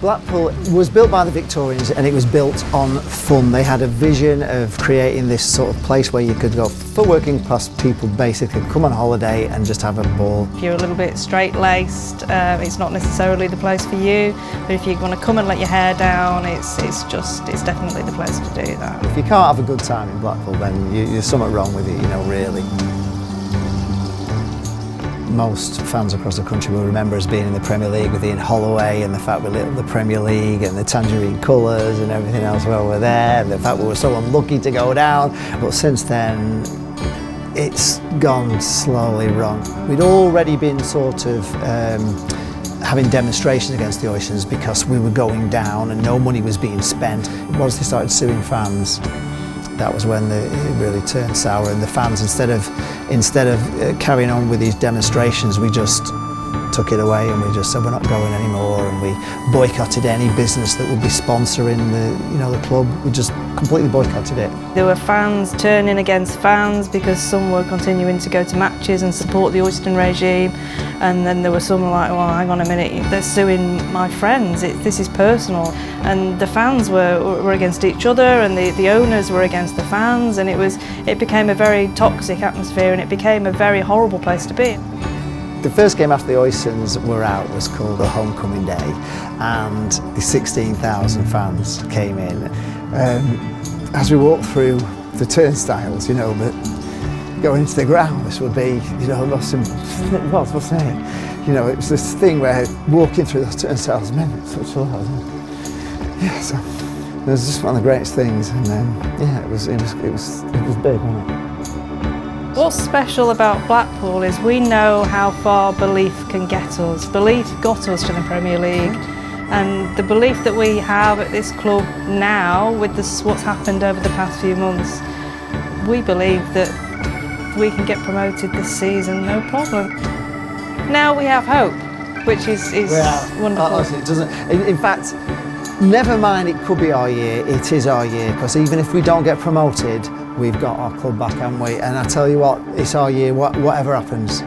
Blackpool was built by the Victorians and it was built on fun. They had a vision of creating this sort of place where you could go for working class people, basically come on holiday and just have a ball. If you're a little bit straight-laced, it's not necessarily the place for you, but if you want to come and let your hair down, it's definitely the place to do that. If you can't have a good time in Blackpool, then there's something wrong with it, you know, really. Most fans across the country will remember us being in the Premier League with Ian Holloway, and the fact we lit up the Premier League and the Tangerine colours and everything else while we're there, and the fact we were so unlucky to go down. But since then, it's gone slowly wrong. We'd already been sort of having demonstrations against the Oysters because we were going down and no money was being spent. Once they started suing fans, that was when it really turned sour, and the fans, instead of carrying on with these demonstrations, we just took it away and we just said we're not going anymore, and we boycotted any business that would be sponsoring the club. We just completely boycotted it. There were fans turning against fans because some were continuing to go to matches and support the Oyster regime, and then there were some like, well, hang on a minute, they're suing my friends, this is personal. And the fans were against each other, and the owners were against the fans, and it became a very toxic atmosphere, and it became a very horrible place to be. The first game after the Oysters were out was called a homecoming day, and the 16,000 fans came in. As we walked through the turnstiles, but going into the ground, this would be, what's it? It was this thing where walking through those turnstiles meant such a lot. Yeah, so it was just one of the greatest things, and it was big, wasn't it? What's special about Blackpool is we know how far belief can get us. Belief got us to the Premier League, and the belief that we have at this club now, with what's happened over the past few months, we believe that we can get promoted this season, no problem. Now we have hope, which is wonderful. Honestly, it doesn't. In fact, never mind, it could be our year, it is our year, because even if we don't get promoted, we've got our club back, haven't we? And I tell you what, it's our year, whatever happens.